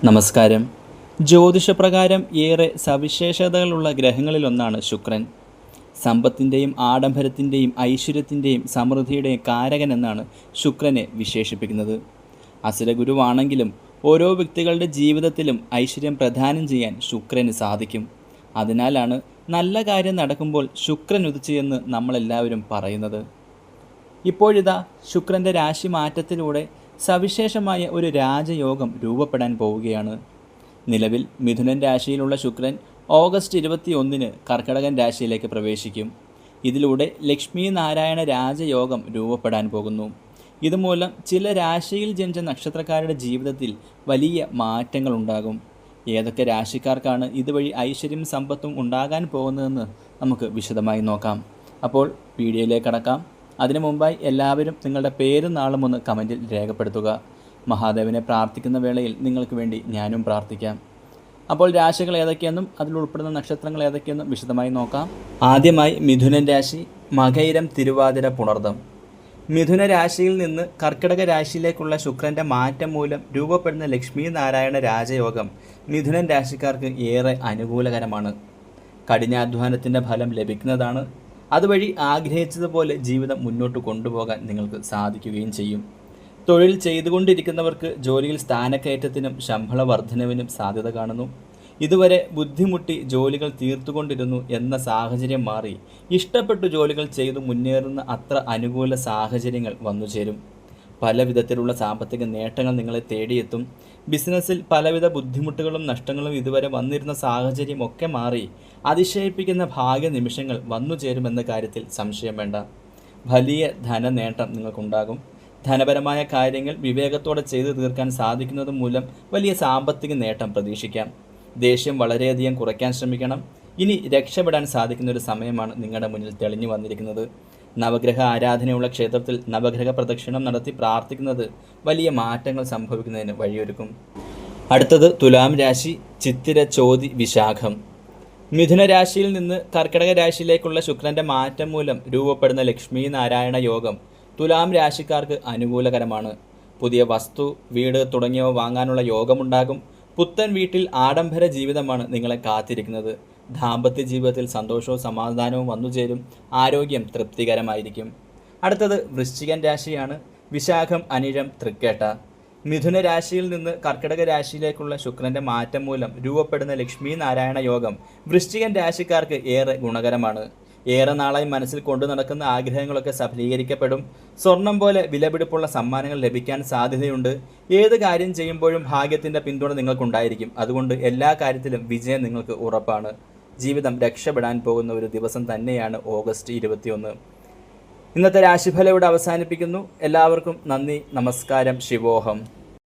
നമസ്കാരം. ജ്യോതിഷപ്രകാരം ഏറെ സവിശേഷതകളുള്ള ഗ്രഹങ്ങളിലൊന്നാണ് ശുക്രൻ. സമ്പത്തിൻ്റെയും ആഡംബരത്തിൻ്റെയും ഐശ്വര്യത്തിൻ്റെയും സമൃദ്ധിയുടെയും കാരകൻ എന്നാണ് ശുക്രനെ വിശേഷിപ്പിക്കുന്നത്. അസുരഗുരുവാണെങ്കിലും ഓരോ വ്യക്തികളുടെ ജീവിതത്തിലും ഐശ്വര്യം പ്രദാനം ചെയ്യാൻ ശുക്രന് സാധിക്കും. അതിനാലാണ് നല്ല കാര്യം നടക്കുമ്പോൾ ശുക്രൻ ഉദിച്ചു എന്ന് നമ്മളെല്ലാവരും പറയുന്നത്. ഇപ്പോഴിതാ ശുക്രൻ്റെ രാശി മാറ്റത്തിലൂടെ സവിശേഷമായ ഒരു രാജയോഗം രൂപപ്പെടാൻ പോവുകയാണ്. നിലവിൽ മിഥുനൻ രാശിയിലുള്ള ശുക്രൻ ഓഗസ്റ്റ് 21 കർക്കിടകൻ രാശിയിലേക്ക് പ്രവേശിക്കും. ഇതിലൂടെ ലക്ഷ്മി നാരായണ രാജയോഗം രൂപപ്പെടാൻ പോകുന്നു. ഇതുമൂലം ചില രാശിയിൽ ജനിച്ച നക്ഷത്രക്കാരുടെ ജീവിതത്തിൽ വലിയ മാറ്റങ്ങളുണ്ടാകും. ഏതൊക്കെ രാശിക്കാർക്കാണ് ഇതുവഴി ഐശ്വര്യം സമ്പത്തും ഉണ്ടാകാൻ പോകുന്നതെന്ന് നമുക്ക് വിശദമായി നോക്കാം. അപ്പോൾ വീഡിയോയിലേക്ക് കടക്കാം. അതിനു മുമ്പായി എല്ലാവരും നിങ്ങളുടെ പേരും നാളും ഒന്ന് കമൻറ്റിൽ രേഖപ്പെടുത്തുക. മഹാദേവനെ പ്രാർത്ഥിക്കുന്ന വേളയിൽ നിങ്ങൾക്ക് വേണ്ടി ഞാനും പ്രാർത്ഥിക്കാം. അപ്പോൾ രാശികൾ ഏതൊക്കെയെന്നും അതിൽ ഉൾപ്പെടുന്ന നക്ഷത്രങ്ങൾ ഏതൊക്കെയെന്നും വിശദമായി നോക്കാം. ആദ്യമായി മിഥുനൻ രാശി, മകയിരം, തിരുവാതിര, പുണർദം. മിഥുന രാശിയിൽ നിന്ന് കർക്കിടക രാശിയിലേക്കുള്ള ശുക്രൻ്റെ മാറ്റം മൂലം രൂപപ്പെടുന്ന ലക്ഷ്മി നാരായണ രാജയോഗം മിഥുനൻ രാശിക്കാർക്ക് ഏറെ അനുകൂലകരമാണ്. കഠിനാധ്വാനത്തിൻ്റെ ഫലം ലഭിക്കുന്നതാണ്. അതുവഴി ആഗ്രഹിച്ചതുപോലെ ജീവിതം മുന്നോട്ട് കൊണ്ടുപോകാൻ നിങ്ങൾക്ക് സാധിക്കുകയും ചെയ്യും. തൊഴിൽ ചെയ്തുകൊണ്ടിരിക്കുന്നവർക്ക് ജോലിയിൽ സ്ഥാനക്കയറ്റത്തിനും ശമ്പള വർധനവിനും സാധ്യത കാണുന്നു. ഇതുവരെ ബുദ്ധിമുട്ടി ജോലികൾ തീർത്തുകൊണ്ടിരുന്നു എന്ന സാഹചര്യം മാറി ഇഷ്ടപ്പെട്ടു ജോലികൾ ചെയ്തു മുന്നേറുന്ന അത്ര അനുകൂല സാഹചര്യങ്ങൾ വന്നുചേരും. പല വിധത്തിലുള്ള സാമ്പത്തിക നേട്ടങ്ങൾ നിങ്ങളെ തേടിയെത്തും. ബിസിനസ്സിൽ പലവിധ ബുദ്ധിമുട്ടുകളും നഷ്ടങ്ങളും ഇതുവരെ വന്നിരുന്ന സാഹചര്യം ഒക്കെ മാറി അതിശയിപ്പിക്കുന്ന ഭാഗ്യ നിമിഷങ്ങൾ വന്നുചേരുമെന്ന കാര്യത്തിൽ സംശയം വേണ്ട. വലിയ ധനനേട്ടം നിങ്ങൾക്കുണ്ടാകും. ധനപരമായ കാര്യങ്ങൾ വിവേകത്തോടെ ചെയ്തു തീർക്കാൻ സാധിക്കുന്നത് മൂലം വലിയ സാമ്പത്തിക നേട്ടം പ്രതീക്ഷിക്കാം. ദേഷ്യം വളരെയധികം കുറയ്ക്കാൻ ശ്രമിക്കണം. ഇനി രക്ഷപ്പെടാൻ സാധിക്കുന്ന ഒരു സമയമാണ് നിങ്ങളുടെ മുന്നിൽ തെളിഞ്ഞു വന്നിരിക്കുന്നത്. നവഗ്രഹ ആരാധനയുള്ള ക്ഷേത്രത്തിൽ നവഗ്രഹ പ്രദക്ഷിണം നടത്തി പ്രാർത്ഥിക്കുന്നത് വലിയ മാറ്റങ്ങൾ സംഭവിക്കുന്നതിന് വഴിയൊരുക്കും. അടുത്തത് തുലാം രാശി, ചിത്തിര, ചോതി, വിശാഖം. മിഥുന രാശിയിൽ നിന്ന് കർക്കിടക രാശിയിലേക്കുള്ള ശുക്രൻ്റെ മാറ്റം മൂലം രൂപപ്പെടുന്ന ലക്ഷ്മി നാരായണ യോഗം തുലാം രാശിക്കാർക്ക് അനുകൂലകരമാണ്. പുതിയ വസ്തു, വീട് തുടങ്ങിയവ വാങ്ങാനുള്ള യോഗമുണ്ടാകും. പുത്തൻ വീട്ടിൽ ആഡംബര ജീവിതമാണ് നിങ്ങളെ കാത്തിരിക്കുന്നത്. ദാമ്പത്യ ജീവിതത്തിൽ സന്തോഷവും സമാധാനവും വന്നുചേരും. ആരോഗ്യം തൃപ്തികരമായിരിക്കും. അടുത്തത് വൃശ്ചികൻ രാശിയാണ്. വിശാഖം, അനിഴം, തൃക്കേട്ട. മിഥുന രാശിയിൽ നിന്ന് കർക്കിടക രാശിയിലേക്കുള്ള ശുക്രൻ്റെ മാറ്റം മൂലം രൂപപ്പെടുന്ന ലക്ഷ്മി നാരായണ യോഗം വൃശ്ചികൻ രാശിക്കാർക്ക് ഏറെ ഗുണകരമാണ്. ഏറെ നാളായി മനസ്സിൽ കൊണ്ടു നടക്കുന്ന ആഗ്രഹങ്ങളൊക്കെ സഫലീകരിക്കപ്പെടും. സ്വർണം പോലെ വിലപിടിപ്പുള്ള സമ്മാനങ്ങൾ ലഭിക്കാൻ സാധ്യതയുണ്ട്. ഏത് കാര്യം ചെയ്യുമ്പോഴും ഭാഗ്യത്തിൻ്റെ പിന്തുണ നിങ്ങൾക്കുണ്ടായിരിക്കും. അതുകൊണ്ട് എല്ലാ കാര്യത്തിലും വിജയം നിങ്ങൾക്ക് ഉറപ്പാണ്. ജീവിതം രക്ഷപ്പെടാൻ പോകുന്ന ഒരു ദിവസം തന്നെയാണ് ഓഗസ്റ്റ് 21. ഇന്നത്തെ രാശിഫലം ഇവിടെ അവസാനിപ്പിക്കുന്നു. എല്ലാവർക്കും നന്ദി, നമസ്കാരം, ശിവോഹം.